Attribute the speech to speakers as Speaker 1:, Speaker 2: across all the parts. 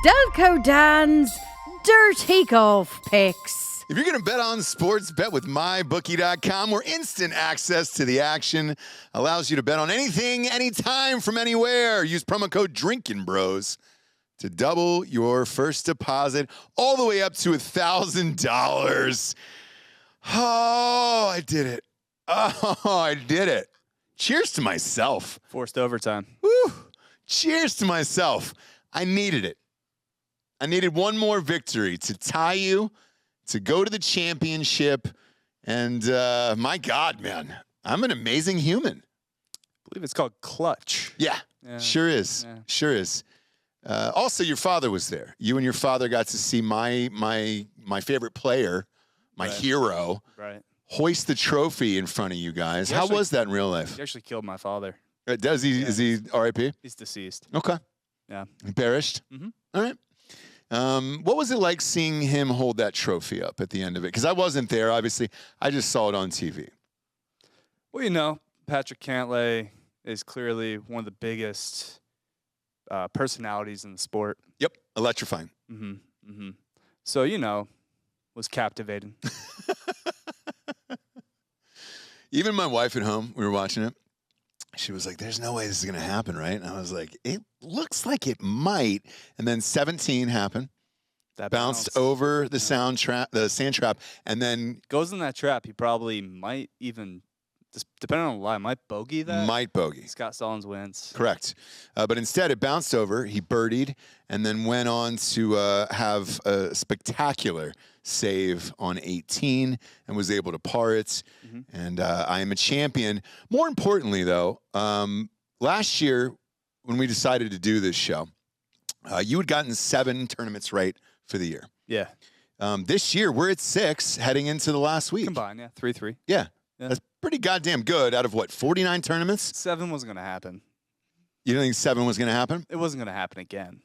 Speaker 1: Delco Dan's Dirty Golf Picks.
Speaker 2: If you're going to bet on sports, bet with MyBookie.com, where instant access to the action allows you to bet on anything, anytime, from anywhere. Use promo code DrinkinBros to double your first deposit all the way up to $1,000. Oh, I did it. Oh, I did it. Cheers to myself.
Speaker 3: Forced overtime.
Speaker 2: Woo. Cheers to myself. I needed it. I needed one more victory to tie you, to go to the championship. And my God, man, I'm an amazing human.
Speaker 3: I believe it's called clutch.
Speaker 2: Yeah, sure is. Yeah. Sure is. Also, your father was there. You and your father got to see my favorite player, my hero, hoist the trophy in front of you guys. How was that in real life?
Speaker 3: He actually killed my father.
Speaker 2: Does he? Yeah. Is he R.I.P.?
Speaker 3: He's deceased.
Speaker 2: Okay.
Speaker 3: Yeah.
Speaker 2: Embarrassed?
Speaker 3: Mm-hmm.
Speaker 2: All right. What was it like seeing him hold that trophy up at the end of it? Because I wasn't there, obviously. I just saw it on TV.
Speaker 3: Well, you know, Patrick Cantlay is clearly one of the biggest personalities in the sport.
Speaker 2: Yep. Electrifying.
Speaker 3: Mm-hmm. Mm-hmm. So, you know, was captivating.
Speaker 2: Even my wife at home, we were watching it. She was like, there's no way this is going to happen, right? And I was like, it looks like it might. And then 17 happened. That bounced over the sand trap, and then
Speaker 3: goes in that trap. He probably might even, depending on the lie, might bogey that.
Speaker 2: Might bogey.
Speaker 3: Scott Stallings wins.
Speaker 2: Correct. But instead, it bounced over. He birdied, and then went on to have a spectacular save on 18 and was able to par it. Mm-hmm. And I am a champion. More importantly, though, last year when we decided to do this show, you had gotten 7 tournaments right for the year.
Speaker 3: Yeah.
Speaker 2: This year, we're at 6 heading into the last week.
Speaker 3: Combined, yeah. 3-3.
Speaker 2: Yeah. That's pretty goddamn good out of, what, 49 tournaments?
Speaker 3: 7 wasn't going to happen.
Speaker 2: You don't think 7 was going to happen?
Speaker 3: It wasn't going to happen again.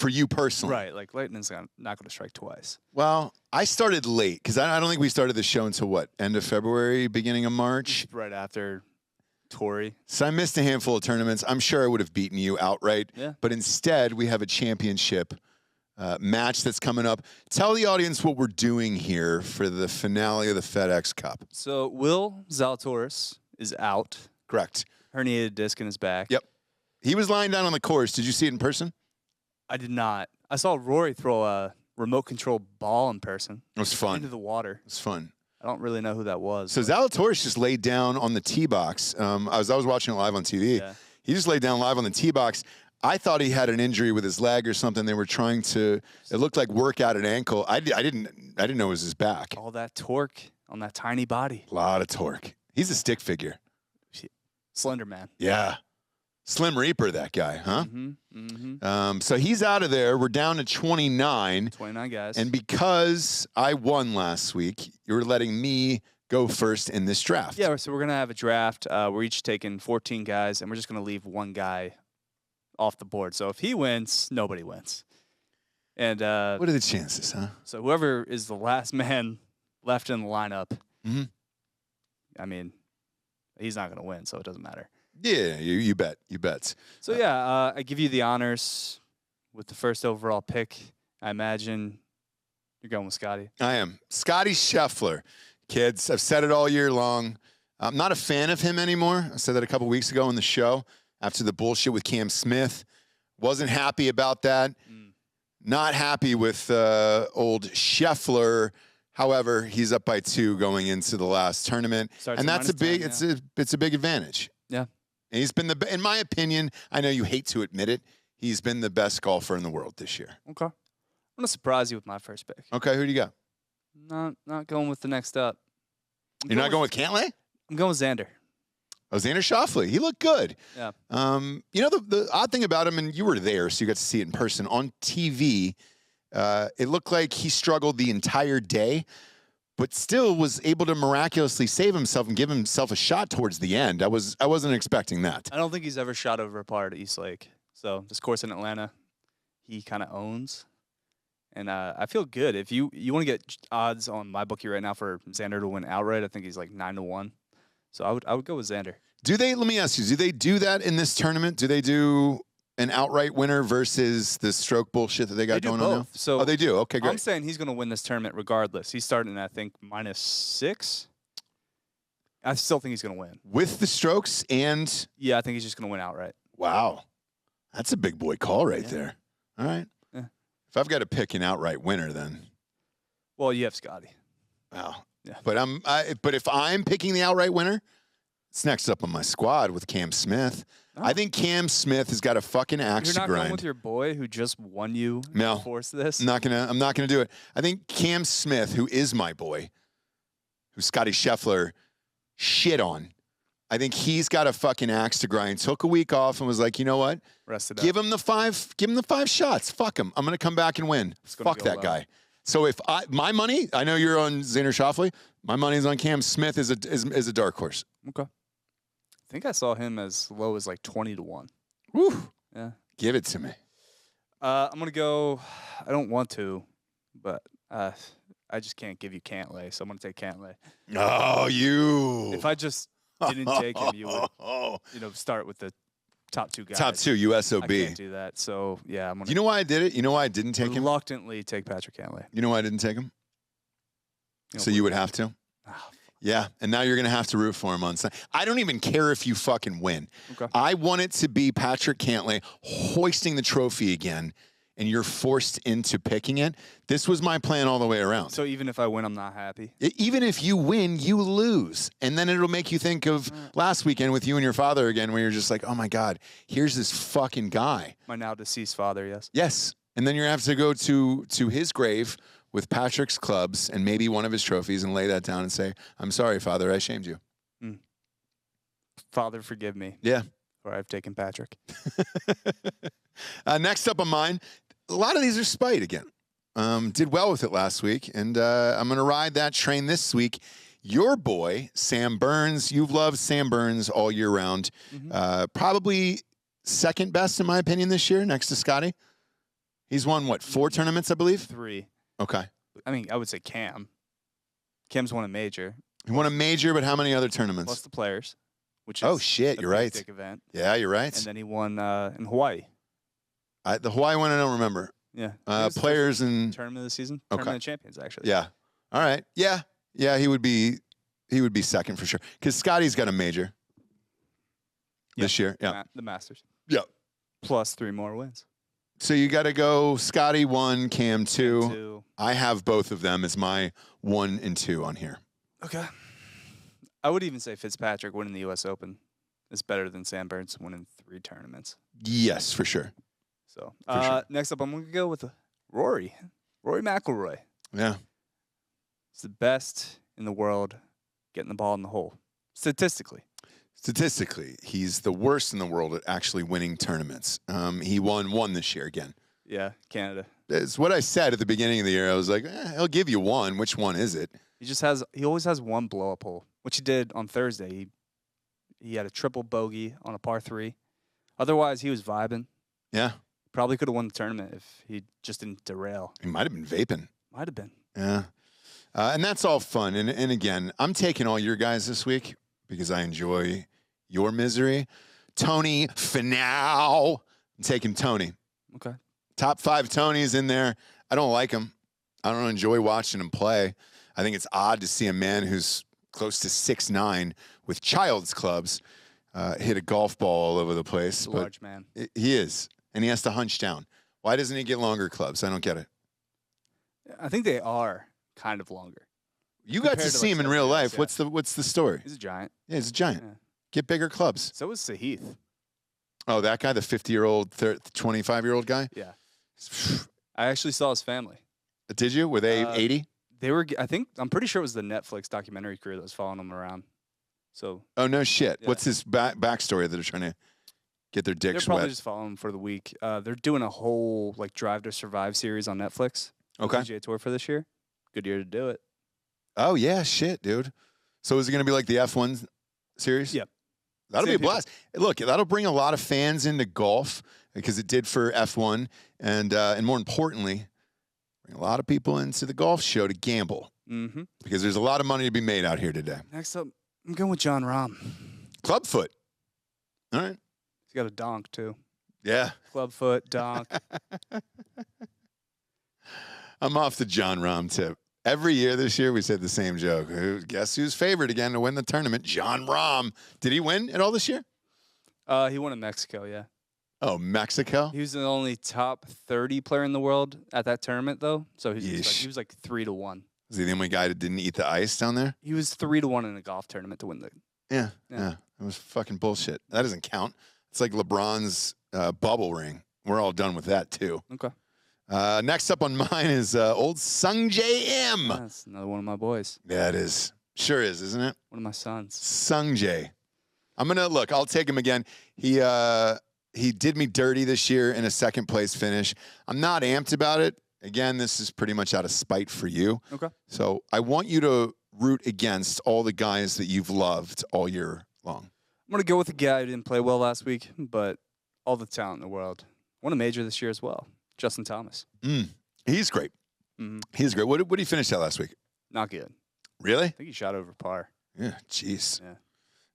Speaker 2: For you personally?
Speaker 3: Right. Like, Lightning's not going to strike twice.
Speaker 2: Well, I started late because I don't think we started the show until, what, end of February, beginning of March?
Speaker 3: Right after Torrey.
Speaker 2: So I missed a handful of tournaments. I'm sure I would have beaten you outright.
Speaker 3: Yeah.
Speaker 2: But instead, we have a championship match that's coming up. Tell the audience what we're doing here for the finale of the FedEx Cup.
Speaker 3: So Will Zalatoris is out.
Speaker 2: Correct.
Speaker 3: Herniated disc in his back.
Speaker 2: Yep. He was lying down on the course. Did you see it in person?
Speaker 3: I did not. I saw Rory throw a remote control ball in person.
Speaker 2: It was fun.
Speaker 3: Into the water.
Speaker 2: It was fun.
Speaker 3: I don't really know who that was.
Speaker 2: So Zalatoris just laid down on the tee box. I was watching it live on TV. Yeah. He just laid down live on the tee box. I thought he had an injury with his leg or something. They were trying to. It looked like work out an ankle. I didn't know it was his back.
Speaker 3: All that torque on that tiny body.
Speaker 2: A lot of torque. He's a stick figure.
Speaker 3: Slender man.
Speaker 2: Yeah. Slim Reaper, that guy, huh?
Speaker 3: Mm-hmm. Mm-hmm.
Speaker 2: So he's out of there. We're down to 29.
Speaker 3: 29 guys.
Speaker 2: And because I won last week, you're letting me go first in this draft.
Speaker 3: Yeah, so we're going to have a draft. We're each taking 14 guys, and we're just going to leave one guy off the board. So if he wins, nobody wins. And
Speaker 2: what are the chances, huh?
Speaker 3: So whoever is the last man left in the lineup, I mean, he's not going to win, so it doesn't matter.
Speaker 2: Yeah, you bet. You bet.
Speaker 3: So, yeah, I give you the honors with the first overall pick. I imagine you're going with Scottie.
Speaker 2: I am. Scottie Scheffler. Kids, I've said it all year long. I'm not a fan of him anymore. I said that a couple weeks ago on the show after the bullshit with Cam Smith. Wasn't happy about that. Not happy with old Scheffler. However, he's up by 2 going into the last tournament. And that's a big, it's a big advantage.
Speaker 3: Yeah.
Speaker 2: And he's been in my opinion, I know you hate to admit it, he's been the best golfer in the world this year.
Speaker 3: Okay. I'm going to surprise you with my first pick.
Speaker 2: Okay, who do you got?
Speaker 3: Not going with the next up.
Speaker 2: You're not going with Cantlay?
Speaker 3: I'm going with Xander.
Speaker 2: Oh, Xander Schauffele. He looked good.
Speaker 3: Yeah.
Speaker 2: You know, the odd thing about him, and you were there, so you got to see it in person. On TV, it looked like he struggled the entire day, but still was able to miraculously save himself and give himself a shot towards the end. I wasn't expecting that.
Speaker 3: I don't think he's ever shot over a par at East Lake. So this course in Atlanta, he kind of owns. And I feel good. If you want to get odds on my bookie right now for Xander to win outright, I think he's like 9-1. So I would go with Xander.
Speaker 2: Let me ask you, do they do that in this tournament? Do they do an outright winner versus the stroke bullshit that they got
Speaker 3: They do
Speaker 2: going on now?
Speaker 3: both. So
Speaker 2: they do. Okay, great.
Speaker 3: I'm saying he's going to win this tournament regardless. He's starting, I think, -6. I still think he's going to win.
Speaker 2: With the strokes and...
Speaker 3: Yeah, I think he's just going to win outright.
Speaker 2: Wow. That's a big boy call right there. All right.
Speaker 3: Yeah.
Speaker 2: If I've got to pick an outright winner, then...
Speaker 3: Well, you have Scottie.
Speaker 2: Wow.
Speaker 3: Yeah.
Speaker 2: But if I'm picking the outright winner, it's next up on my squad with Cam Smith.
Speaker 3: Oh.
Speaker 2: I think Cam Smith has got a fucking axe to
Speaker 3: You're not
Speaker 2: grind.
Speaker 3: going with your boy who just won you
Speaker 2: No.
Speaker 3: to force this?
Speaker 2: I'm not gonna do it. I think Cam Smith, who is my boy, who Scottie Scheffler shit on, I think he's got a fucking axe to grind. Took a week off and was like, you know what?
Speaker 3: Rested
Speaker 2: Give
Speaker 3: up.
Speaker 2: him the 5 shots. Fuck him. I'm gonna come back and win.
Speaker 3: gonna
Speaker 2: Fuck
Speaker 3: go
Speaker 2: that
Speaker 3: low.
Speaker 2: guy. So if my money, I know you're on Xander Schauffele. My money's on Cam Smith is a dark horse.
Speaker 3: Okay. I think I saw him as low as like 20-1.
Speaker 2: Woo.
Speaker 3: Yeah.
Speaker 2: Give it to me.
Speaker 3: I'm going to go, I don't want to, but I just can't give you Cantlay, so I'm going to take Cantlay.
Speaker 2: Oh, you.
Speaker 3: If I just didn't take him, you would, start with the top 2 guys.
Speaker 2: Top 2, USOB.
Speaker 3: I can't do that. So, yeah, I'm going to
Speaker 2: You know why I did it? You know why I didn't take him?
Speaker 3: reluctantly take Patrick Cantlay.
Speaker 2: You know why I didn't take him?
Speaker 3: You know,
Speaker 2: So you would have to?
Speaker 3: Oh,
Speaker 2: Yeah, and now you're going to have to root for him on Sunday. I don't even care if you fucking win.
Speaker 3: Okay.
Speaker 2: I want it to be Patrick Cantlay hoisting the trophy again, and you're forced into picking it. This was my plan all the way around.
Speaker 3: So even if I win, I'm not happy?
Speaker 2: Even if you win, you lose. And then it'll make you think of last weekend with you and your father again, where you're just like, oh, my God, here's this fucking guy.
Speaker 3: My now deceased father, yes.
Speaker 2: Yes. And then you're going to have to go to his grave with Patrick's clubs and maybe one of his trophies and lay that down and say, I'm sorry, Father, I shamed you.
Speaker 3: Father, forgive me.
Speaker 2: Yeah.
Speaker 3: Or I've taken Patrick.
Speaker 2: Next up on mine, a lot of these are spite again. Did well with it last week, and I'm going to ride that train this week. Your boy, Sam Burns. You've loved Sam Burns all year round. Probably second best, in my opinion, this year, next to Scottie. He's won, what, 4 tournaments, I believe?
Speaker 3: 3.
Speaker 2: Okay.
Speaker 3: I mean, I would say Cam. Cam's won a major.
Speaker 2: He won a major, but how many other tournaments?
Speaker 3: Plus the Players, which is
Speaker 2: Oh, shit,
Speaker 3: a
Speaker 2: you're
Speaker 3: big,
Speaker 2: right.
Speaker 3: big event.
Speaker 2: Yeah, you're right.
Speaker 3: And then he won in Hawaii.
Speaker 2: The Hawaii one, I don't remember.
Speaker 3: Yeah. It was the
Speaker 2: Players
Speaker 3: first
Speaker 2: and...
Speaker 3: tournament of the season.
Speaker 2: Okay.
Speaker 3: Tournament of Champions, actually.
Speaker 2: Yeah. All right. Yeah. Yeah, he would be second for sure. Because Scottie's got a major this year. Yeah.
Speaker 3: The Masters.
Speaker 2: Yeah.
Speaker 3: Plus 3 more wins.
Speaker 2: So you got to go Scottie 1, Cam 2.
Speaker 3: 2.
Speaker 2: I have both of them as my 1 and 2 on here.
Speaker 3: Okay. I would even say Fitzpatrick winning the U.S. Open is better than Sam Burns winning 3 tournaments.
Speaker 2: Yes, for sure.
Speaker 3: So
Speaker 2: sure.
Speaker 3: Next up, I'm going to go with Rory McIlroy.
Speaker 2: Yeah.
Speaker 3: He's the best in the world getting the ball in the hole, statistically.
Speaker 2: Statistically, he's the worst in the world at actually winning tournaments. He won 1 this year again.
Speaker 3: Yeah, Canada.
Speaker 2: It's what I said at the beginning of the year. I was like, he'll give you 1. Which one is it?
Speaker 3: He always has 1 blow up hole, which he did on Thursday. He had a triple bogey on a par 3. Otherwise, he was vibing.
Speaker 2: Yeah.
Speaker 3: Probably could have won the tournament if he just didn't derail.
Speaker 2: He might have been vaping.
Speaker 3: Might have been.
Speaker 2: Yeah. And that's all fun. And again, I'm taking all your guys this week because I enjoy your misery. Tony Finau. I'm taking Tony.
Speaker 3: Okay.
Speaker 2: Top 5 Tonys in there. I don't like him. I don't enjoy watching him play. I think it's odd to see a man who's close to 6'9" with child's clubs hit a golf ball all over the place.
Speaker 3: He's a large man.
Speaker 2: He is. And he has to hunch down. Why doesn't he get longer clubs? I don't get it.
Speaker 3: I think they are kind of longer.
Speaker 2: You got to
Speaker 3: Compared to,
Speaker 2: see
Speaker 3: like,
Speaker 2: him in real life.
Speaker 3: yeah.
Speaker 2: What's the story?
Speaker 3: He's a giant.
Speaker 2: Yeah, he's a giant.
Speaker 3: Yeah.
Speaker 2: Get bigger clubs.
Speaker 3: So is Sahith.
Speaker 2: Oh, that guy, the 50-year-old, 25-year-old guy?
Speaker 3: Yeah. I actually saw his family.
Speaker 2: Did you? Were they 80?
Speaker 3: They were. I'm pretty sure it was the Netflix documentary crew that was following him around. So.
Speaker 2: Oh, no shit.
Speaker 3: Yeah.
Speaker 2: What's his backstory that they're trying to get their
Speaker 3: They're
Speaker 2: dicks
Speaker 3: probably
Speaker 2: wet?
Speaker 3: just following him for the week. They're doing a whole Drive to Survive series on Netflix.
Speaker 2: Okay.
Speaker 3: PGA Tour for this year. Good year to do it.
Speaker 2: Oh, yeah, shit, dude. So is it going to be like the F1 series?
Speaker 3: Yep.
Speaker 2: That'll be a
Speaker 3: Same people.
Speaker 2: blast. Look, that'll bring a lot of fans into golf because it did for F1. And more importantly, bring a lot of people into the golf show to gamble
Speaker 3: Mm-hmm.
Speaker 2: because there's a lot of money to be made out here today.
Speaker 3: Next up, I'm going with John Rahm.
Speaker 2: Clubfoot. All right.
Speaker 3: He's got a donk, too.
Speaker 2: Yeah.
Speaker 3: Club foot, donk.
Speaker 2: I'm off the John Rahm tip. Every year this year, we said the same joke. Guess who's favored again to win the tournament? John Rahm. Did he win at all this year?
Speaker 3: He won in Mexico, yeah.
Speaker 2: Oh, Mexico?
Speaker 3: He was the only top 30 player in the world at that tournament, though. So he was like 3-1.
Speaker 2: Is he the only guy that didn't eat the ice down there?
Speaker 3: He was 3-1 in a golf tournament to win the.
Speaker 2: Yeah. It was fucking bullshit. That doesn't count. It's like LeBron's bubble ring. We're all done with that, too.
Speaker 3: Okay.
Speaker 2: Next up on mine is old Sung J M.
Speaker 3: That's another one of my boys.
Speaker 2: Yeah, it is. Sure is, isn't it?
Speaker 3: One of my sons.
Speaker 2: Sung J. I'm going to look. I'll take him again. He did me dirty this year in a second place finish. I'm not amped about it. Again, this is pretty much out of spite for you.
Speaker 3: Okay.
Speaker 2: So I want you to root against all the guys that you've loved all year long.
Speaker 3: I'm going to go with a guy who didn't play well last week, but all the talent in the world. Won a major this year as well. Justin Thomas.
Speaker 2: He's great.
Speaker 3: Mm-hmm.
Speaker 2: He's great. What did he finish at last week?
Speaker 3: Not good.
Speaker 2: Really?
Speaker 3: I think he shot over par.
Speaker 2: Yeah, jeez.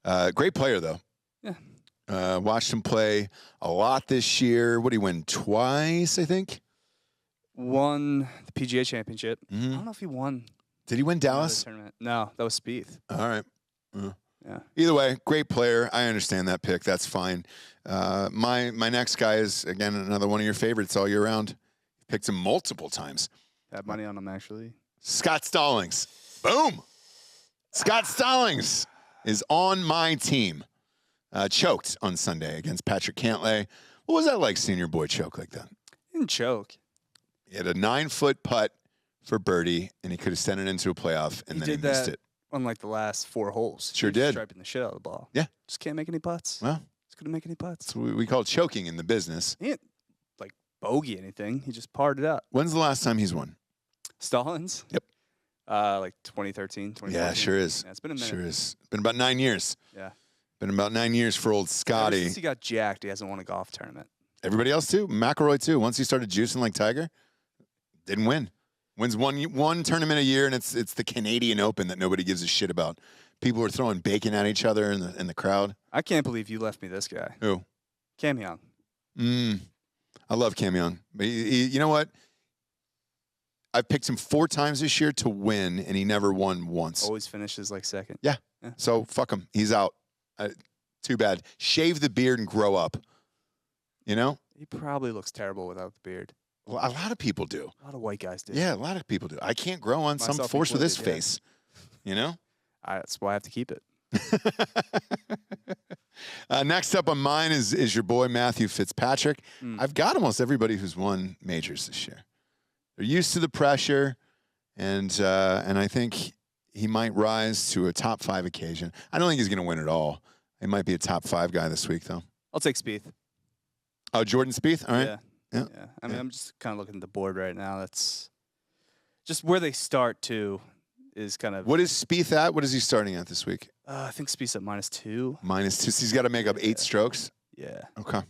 Speaker 3: Yeah.
Speaker 2: Great player, though.
Speaker 3: Yeah.
Speaker 2: Watched him play a lot this year. What did he win? Twice, I think?
Speaker 3: Won the PGA Championship.
Speaker 2: Mm-hmm.
Speaker 3: I don't know if he won.
Speaker 2: Did he win Dallas?
Speaker 3: Tournament. No, that was Spieth.
Speaker 2: All right.
Speaker 3: Yeah.
Speaker 2: Either way, great player. I understand that pick. That's fine. My next guy is, again, another one of your favorites all year round. Picked him multiple times.
Speaker 3: Had money on him, actually.
Speaker 2: Scott Stallings. Boom. Scott Stallings is on my team. Choked on Sunday against Patrick Cantlay. What was that like seeing your boy choke like that?
Speaker 3: He didn't choke.
Speaker 2: He had a 9-foot putt for birdie, and he could have sent it into a playoff, and then he missed it.
Speaker 3: On like the last 4 holes.
Speaker 2: Sure
Speaker 3: He was
Speaker 2: did.
Speaker 3: Striping the shit out of the ball.
Speaker 2: Yeah.
Speaker 3: Just can't make any putts.
Speaker 2: Well,
Speaker 3: Just couldn't make any putts.
Speaker 2: that's what we call choking in the business.
Speaker 3: He didn't like bogey anything. He just parred it out.
Speaker 2: When's the last time he's won?
Speaker 3: Stallings?
Speaker 2: Yep.
Speaker 3: Like 2013, 2014.
Speaker 2: Yeah, sure is.
Speaker 3: Yeah, it's been a minute.
Speaker 2: Sure is. It's been about 9 years.
Speaker 3: Yeah.
Speaker 2: Been about 9 years for old
Speaker 3: Ever
Speaker 2: Scotty.
Speaker 3: since he got jacked, he hasn't won a golf tournament.
Speaker 2: Everybody else too. McIlroy too. Once he started juicing like Tiger, didn't win. Wins one tournament a year, and it's the Canadian Open that nobody gives a shit about. People are throwing bacon at each other in the crowd.
Speaker 3: I can't believe you left me this guy.
Speaker 2: Who?
Speaker 3: Cam Young.
Speaker 2: I love Cam Young, but you know what? I've picked him 4 times this year to win, and he never won once.
Speaker 3: Always finishes like second.
Speaker 2: Yeah. So fuck him. He's out. Too bad. Shave the beard and grow up. You know?
Speaker 3: He probably looks terrible without the beard.
Speaker 2: Well, a lot of people do.
Speaker 3: A lot of white guys do.
Speaker 2: Yeah, a lot of people do. I can't grow on some
Speaker 3: Myself
Speaker 2: force with this
Speaker 3: included, yeah.
Speaker 2: face. You know?
Speaker 3: That's why I have to keep it.
Speaker 2: Next up on mine is your boy Matthew Fitzpatrick.
Speaker 3: Mm.
Speaker 2: I've got almost everybody who's won majors this year. They're used to the pressure, and I think he might rise to a top 5 occasion. I don't think he's going to win it all. He might be a top 5 guy this week, though.
Speaker 3: I'll take Spieth.
Speaker 2: Oh, Jordan Spieth? All right.
Speaker 3: Yeah. I mean, I'm just kind of looking at the board right now. That's just where they start to is kind of.
Speaker 2: What is Spieth at? What is he starting at this week?
Speaker 3: I think Spieth's at -2.
Speaker 2: -2. So he's got to make up 8 strokes?
Speaker 3: Yeah.
Speaker 2: Okay.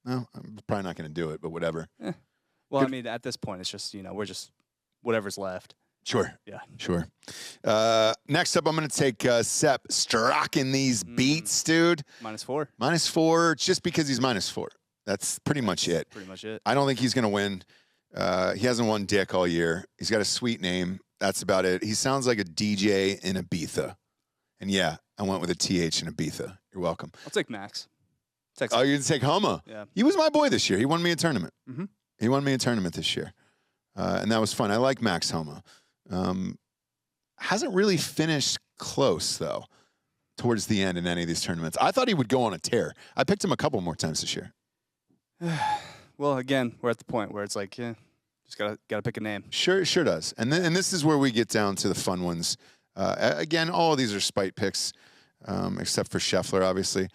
Speaker 2: No, I'm probably not going to do it, but whatever.
Speaker 3: Well,
Speaker 2: Good.
Speaker 3: I mean, at this point, it's just, we're just whatever's left.
Speaker 2: Sure.
Speaker 3: Yeah.
Speaker 2: Sure. Next up, I'm going to take Sepp Straka these beats, dude.
Speaker 3: -4.
Speaker 2: -4, just because he's -4. That's pretty much it.
Speaker 3: Pretty much it.
Speaker 2: I don't think he's going to win. He hasn't won dick all year. He's got a sweet name. That's about it. He sounds like a DJ in Ibiza. And yeah, I went with a TH in Ibiza. You're welcome.
Speaker 3: I'll take Max.
Speaker 2: Oh, you're going to take Homa?
Speaker 3: Yeah.
Speaker 2: He was my boy this year. He won me a tournament.
Speaker 3: Mm-hmm.
Speaker 2: He won me a tournament this year. And that was fun. I like Max Homa. Hasn't really finished close, though, towards the end in any of these tournaments. I thought he would go on a tear. I picked him a couple more times this year.
Speaker 3: Well, again, we're at the point where it's like, just gotta pick a name.
Speaker 2: Sure does. And this is where we get down to the fun ones. Again, all of these are spite picks, except for Scheffler, obviously.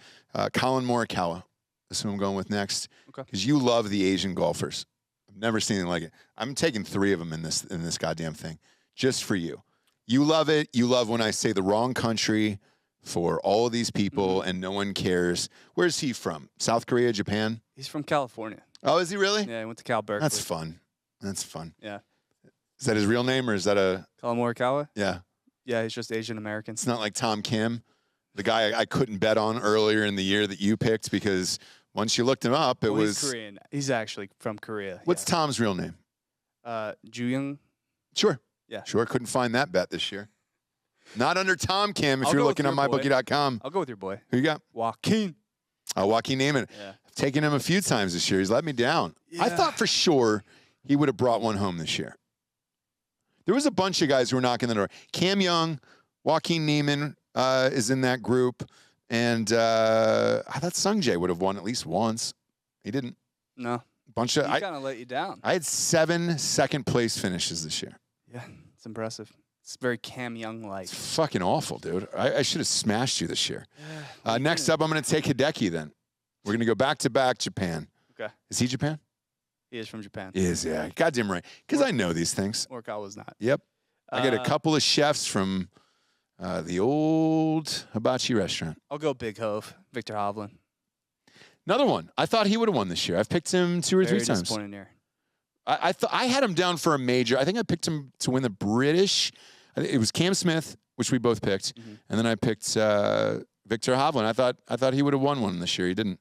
Speaker 2: Colin Morikawa. That's who I'm going with next.
Speaker 3: Okay.
Speaker 2: Because you love the Asian golfers. I've never seen anything like it. I'm taking 3 of them in this goddamn thing, just for you. You love it. You love when I say the wrong country for all of these people, and no one cares. Where's he from? South Korea, Japan?
Speaker 3: He's from California.
Speaker 2: Oh, is he really?
Speaker 3: Yeah, he went to Cal Berkeley.
Speaker 2: That's fun. That's fun.
Speaker 3: Yeah.
Speaker 2: Is that his real name, or is that a...
Speaker 3: Colin Morikawa?
Speaker 2: Yeah.
Speaker 3: Yeah, he's just Asian American.
Speaker 2: It's not like Tom Kim, the guy I couldn't bet on earlier in the year that you picked because once you looked him up, it was
Speaker 3: He's Korean. He's actually from Korea.
Speaker 2: What's Tom's real name?
Speaker 3: Juyung.
Speaker 2: Sure.
Speaker 3: Yeah.
Speaker 2: Sure. Couldn't find that bet this year. Not under Tom Cam. If
Speaker 3: I'll
Speaker 2: you're
Speaker 3: go
Speaker 2: looking
Speaker 3: with
Speaker 2: on
Speaker 3: your boy.
Speaker 2: mybookie.com.
Speaker 3: I'll go with your boy.
Speaker 2: Who you got?
Speaker 3: Joaquin.
Speaker 2: Joaquin Neiman.
Speaker 3: Yeah.
Speaker 2: I've taken him a few times this year. He's let me down. I
Speaker 3: Yeah.
Speaker 2: thought for sure he would have brought one home this year. There was a bunch of guys who were knocking the door. Cam Young, Joaquin Neiman is in that group. And I thought Sungjae would have won at least once. He didn't.
Speaker 3: No.
Speaker 2: Bunch of
Speaker 3: He kind of let you down.
Speaker 2: I had 7 second-place finishes this year.
Speaker 3: Yeah, it's impressive. It's very Cam Young-like.
Speaker 2: It's fucking awful, dude. I should have smashed you this year.
Speaker 3: Yeah,
Speaker 2: Next up, I'm going to take Hideki then. We're going to go back-to-back Japan.
Speaker 3: Okay.
Speaker 2: Is he Japan?
Speaker 3: He is from Japan.
Speaker 2: He is, yeah. Goddamn right. Because I know these things.
Speaker 3: Morikawa's not.
Speaker 2: Yep. I got a couple of chefs from the old hibachi restaurant.
Speaker 3: I'll go Big Hove, Victor Hovland.
Speaker 2: Another one. I thought he would have won this year. I've picked him 2 or 3
Speaker 3: Very
Speaker 2: times.
Speaker 3: disappointing year.
Speaker 2: I had him down for a major. I think I picked him to win the British. It was Cam Smith, which we both picked, and then I picked Victor Hovland. I thought he would have won one this year. He didn't.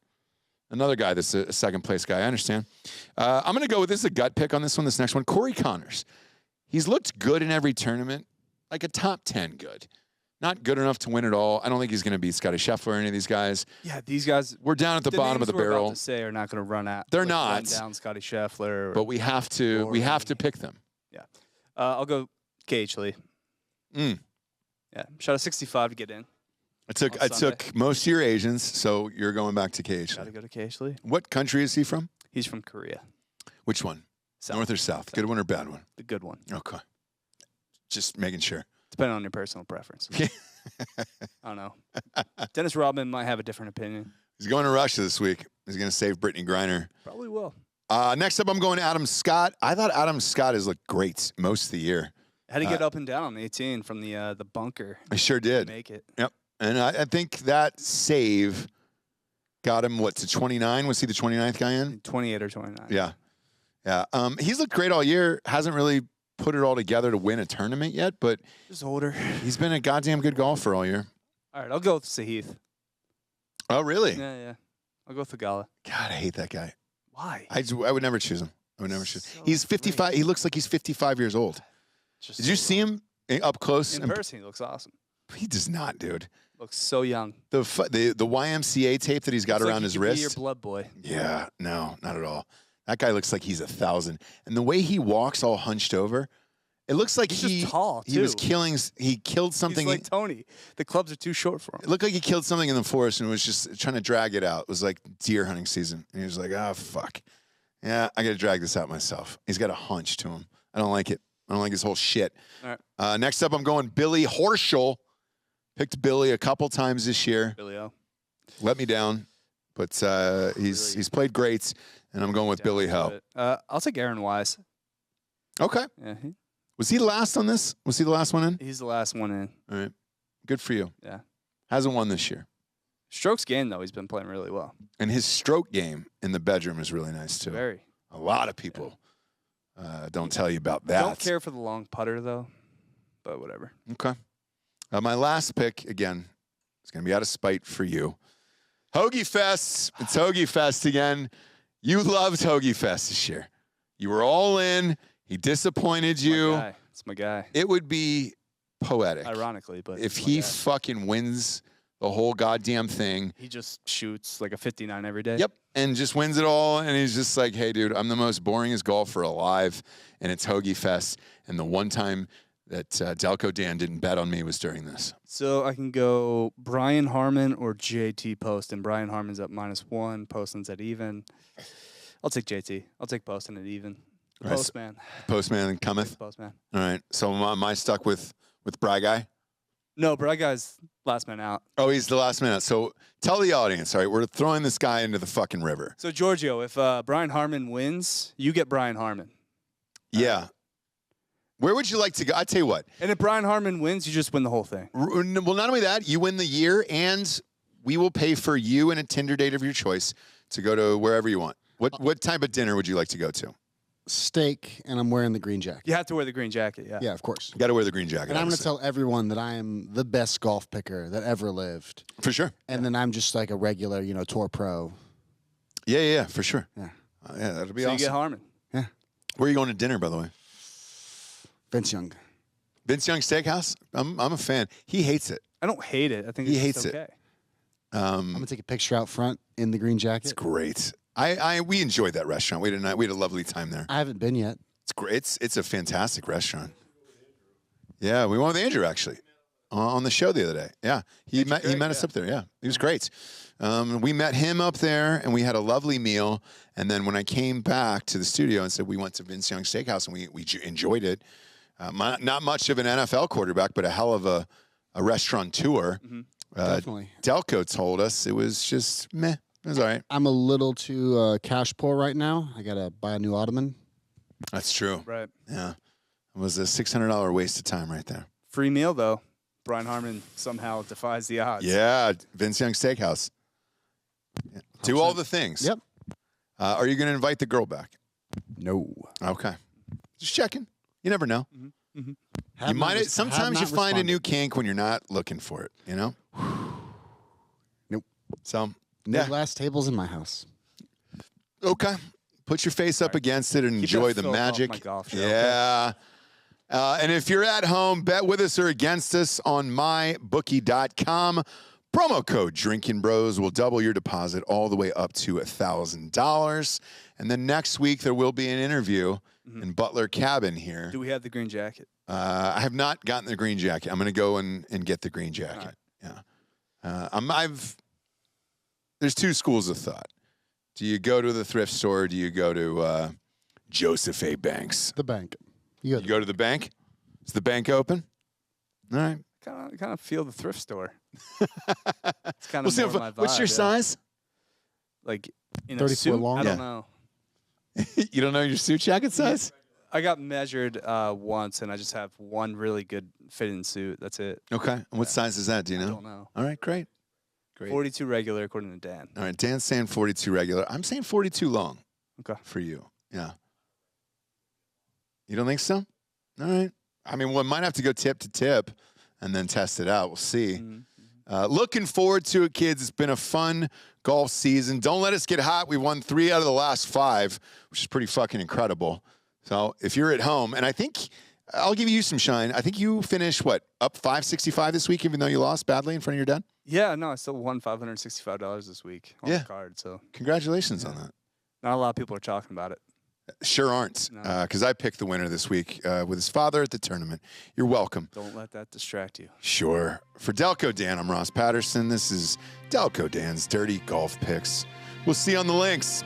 Speaker 2: Another guy that's a second place guy. I understand. I'm going to go with this is a gut pick on this one. This next one, Corey Connors. He's looked good in every tournament, like a top 10 good. Not good enough to win it all. I don't think he's going to beat Scottie Scheffler or any of these guys.
Speaker 3: Yeah, these guys.
Speaker 2: We're down at the bottom of the
Speaker 3: names we're
Speaker 2: barrel.
Speaker 3: about to say are not going to run out.
Speaker 2: They're
Speaker 3: run
Speaker 2: not.
Speaker 3: down Scottie Scheffler.
Speaker 2: But we have to pick them.
Speaker 3: Yeah. I'll go KH Lee. Yeah. Shot a 65 to get in.
Speaker 2: I took most of your Asians, so you're going back to KH.
Speaker 3: Got to go to KH Lee.
Speaker 2: What country is he from?
Speaker 3: He's from Korea.
Speaker 2: Which one?
Speaker 3: South.
Speaker 2: North or south? Good one or bad one?
Speaker 3: The good one.
Speaker 2: Okay. Just making sure.
Speaker 3: Depending on your personal preference. I don't know. Dennis Rodman might have a different opinion.
Speaker 2: He's going to Russia this week. He's going to save Brittany Griner.
Speaker 3: Probably will.
Speaker 2: Next up, I'm going to Adam Scott. I thought Adam Scott has looked great most of the year.
Speaker 3: Had to get up and down on 18 from the bunker.
Speaker 2: I sure did.
Speaker 3: Make it.
Speaker 2: Yep. And I think that save got him, to 29? Was he the 29th guy in?
Speaker 3: 28 or 29.
Speaker 2: Yeah. Yeah. He's looked great all year. Hasn't really put it all together to win a tournament yet, but
Speaker 3: Just older.
Speaker 2: he's been a goddamn good golfer all year.
Speaker 3: All right, I'll go with Sahith.
Speaker 2: Oh, really?
Speaker 3: Yeah. I'll go with Thagala.
Speaker 2: God, I hate that guy.
Speaker 3: Why?
Speaker 2: I would never choose him. I would never choose.
Speaker 3: So
Speaker 2: He's 55.
Speaker 3: great.
Speaker 2: He looks like he's 55 years old.
Speaker 3: Just
Speaker 2: Did you
Speaker 3: so
Speaker 2: see him up close?
Speaker 3: in person? He looks awesome.
Speaker 2: He does not, dude.
Speaker 3: Looks so young.
Speaker 2: The YMCA tape that he's got
Speaker 3: Looks
Speaker 2: around
Speaker 3: like
Speaker 2: his
Speaker 3: he could be
Speaker 2: wrist.
Speaker 3: your blood boy.
Speaker 2: Yeah, no, not at all. That guy looks like he's 1,000. And the way he walks all hunched over, it looks like
Speaker 3: He's just tall,
Speaker 2: he was
Speaker 3: too.
Speaker 2: he killed something.
Speaker 3: He's like Tony. The clubs are too short for him.
Speaker 2: It looked like he killed something in the forest and was just trying to drag it out. It was like deer hunting season. And he was like, oh, fuck. Yeah, I got to drag this out myself. He's got a hunch to him. I don't like it. I don't like his whole shit.
Speaker 3: All right.
Speaker 2: Next up, I'm going Billy Horschel. Picked Billy a couple times this year.
Speaker 3: Billy O.
Speaker 2: Let me down. But he's played great. And I'm going with Billy Ho.
Speaker 3: I'll take Aaron Wise.
Speaker 2: Okay.
Speaker 3: Yeah,
Speaker 2: Was he last on this? Was he the last one in?
Speaker 3: he's the last one in.
Speaker 2: All right. Good for you.
Speaker 3: Yeah.
Speaker 2: Hasn't won this year.
Speaker 3: Strokes gained, though, he's been playing really well.
Speaker 2: And his stroke game in the bedroom is really nice, too.
Speaker 3: Very.
Speaker 2: A lot of people don't tell you about that.
Speaker 3: Don't care for the long putter, though, but whatever.
Speaker 2: Okay. My last pick, again, is going to be out of spite for you. Hoagie Fest. It's Hoagie Fest again. You loved Hoagie Fest this year. You were all in. He disappointed you.
Speaker 3: It's my guy.
Speaker 2: It would be poetic.
Speaker 3: Ironically, but
Speaker 2: if
Speaker 3: it's my
Speaker 2: he
Speaker 3: guy.
Speaker 2: fucking wins the whole goddamn thing.
Speaker 3: He just shoots like a 59 every day.
Speaker 2: Yep. And just wins it all. And he's just like, hey, dude, I'm the most boringest golfer alive. And it's Hoagie Fest. And the one time that Delco Dan didn't bet on me was during this.
Speaker 3: So I can go Brian Harmon or JT Poston. Brian Harmon's up -1. Poston's at even. I'll take JT. I'll take Poston at even.
Speaker 2: All right,
Speaker 3: Postman.
Speaker 2: Postman cometh.
Speaker 3: Postman.
Speaker 2: All right. So am I stuck with Bry Guy?
Speaker 3: No, Bry Guy's last man out.
Speaker 2: Oh, he's the last minute. So tell the audience, all right, we're throwing this guy into the fucking river.
Speaker 3: So, Giorgio, if Brian Harmon wins, you get Brian Harmon.
Speaker 2: Yeah. Where would you like to go? I tell you what.
Speaker 3: And if Brian Harmon wins, you just win the whole thing.
Speaker 2: Well, not only that, you win the year, and we will pay for you and a Tinder date of your choice to go to wherever you want. What type of dinner would you like to go to?
Speaker 4: Steak, and I'm wearing the green jacket.
Speaker 3: You have to wear the green jacket, yeah.
Speaker 4: Yeah, of course.
Speaker 2: Got to wear the green jacket.
Speaker 4: And I'm going to
Speaker 2: obviously.
Speaker 4: tell everyone that I am the best golf picker that ever lived.
Speaker 2: For sure.
Speaker 4: And then I'm just like a regular, tour pro.
Speaker 2: Yeah, for sure.
Speaker 4: Yeah.
Speaker 2: Yeah, that'll be
Speaker 3: So you
Speaker 2: awesome.
Speaker 3: get Harmon.
Speaker 4: Yeah.
Speaker 2: Where are you going to dinner, by the way?
Speaker 4: Vince Young.
Speaker 2: Vince Young Steakhouse? I'm a fan. He hates it.
Speaker 3: I don't hate it. I think
Speaker 2: He
Speaker 3: it's
Speaker 2: hates
Speaker 3: just
Speaker 2: it.
Speaker 3: okay.
Speaker 4: I'm gonna take a picture out front in the green
Speaker 2: It's
Speaker 4: jacket.
Speaker 2: great. We enjoyed that restaurant. We had a lovely time there.
Speaker 4: I haven't been yet.
Speaker 2: It's great. It's a fantastic restaurant. Yeah, we went with Andrew actually on the show the other day. Yeah, he met us up there. Yeah, he was great. We met him up there, and we had a lovely meal. And then when I came back to the studio and said we went to Vince Young Steakhouse, and we enjoyed it. Not much of an NFL quarterback, but a hell of a restaurateur.
Speaker 4: Definitely.
Speaker 2: Delco told us it was just meh. It was all right.
Speaker 4: I'm a little too cash poor right now. I gotta buy a new ottoman.
Speaker 2: That's true.
Speaker 3: Right.
Speaker 2: Yeah, it was a $600 waste of time right there.
Speaker 3: Free meal though. Brian Harmon somehow defies the odds.
Speaker 2: Yeah, Vince Young Steakhouse. Yeah. Do all the things.
Speaker 4: Yep.
Speaker 2: Are you going to invite the girl back?
Speaker 4: No.
Speaker 2: Okay. Just checking. You never know.
Speaker 4: Have
Speaker 2: You
Speaker 4: not
Speaker 2: might.
Speaker 4: res- have
Speaker 2: Sometimes you
Speaker 4: not
Speaker 2: find a new
Speaker 4: responded.
Speaker 2: kink when you're not looking for it. You know.
Speaker 4: Nope.
Speaker 2: So
Speaker 4: No
Speaker 2: yeah.
Speaker 4: glass tables in my house.
Speaker 2: Okay. Put your face up against it and
Speaker 3: Keep
Speaker 2: enjoy
Speaker 3: that
Speaker 2: the
Speaker 3: filth off
Speaker 2: magic.
Speaker 3: my golf show, okay?
Speaker 2: Yeah. And if you're at home, bet with us or against us on mybookie.com. Promo code Drinking Bros will double your deposit all the way up to $1,000. And then next week there will be an interview in Butler Cabin here.
Speaker 3: Do we have the green jacket?
Speaker 2: I have not gotten the green jacket. I'm going to go and get the green jacket. Yeah. There's two schools of thought. Do you go to the thrift store? Or do you go to Joseph A. Banks?
Speaker 4: The bank.
Speaker 2: You go to the bank? Is the bank open? All right.
Speaker 3: Kind of feel the thrift store. It's kind of more my vibe.
Speaker 2: What's your size?
Speaker 3: Like in
Speaker 4: 34
Speaker 3: a suit?
Speaker 4: long?
Speaker 3: I don't
Speaker 2: Yeah.
Speaker 3: know.
Speaker 2: You don't know your suit jacket size?
Speaker 3: I got measured once, and I just have one really good fitting suit. That's it.
Speaker 2: Okay. And what size is that? Do you
Speaker 3: I
Speaker 2: know?
Speaker 3: don't know.
Speaker 2: All right, great. Great.
Speaker 3: 42 regular, according to Dan.
Speaker 2: All right, Dan's saying 42 regular. I'm saying 42 long.
Speaker 3: Okay.
Speaker 2: For you. Yeah. You don't think so? All right. I mean, one might have to go tip to tip and then test it out. We'll see. Looking forward to it, kids. It's been a fun golf season. Don't let us get hot. We won 3 out of the last 5, which is pretty fucking incredible. So if you're at home, and I think I'll give you some shine. I think you finished, up 565 this week, even though you lost badly in front of your dad?
Speaker 3: Yeah, no, I still won $565 this week on
Speaker 2: Yeah.
Speaker 3: the card. So
Speaker 2: Congratulations on that.
Speaker 3: not a lot of people are talking about it.
Speaker 2: Sure aren't, because I picked the winner this week with his father at the tournament. You're welcome.
Speaker 3: Don't let that distract you.
Speaker 2: Sure. For Delco Dan, I'm Ross Patterson. This is Delco Dan's Dirty Golf Picks. We'll see you on the links.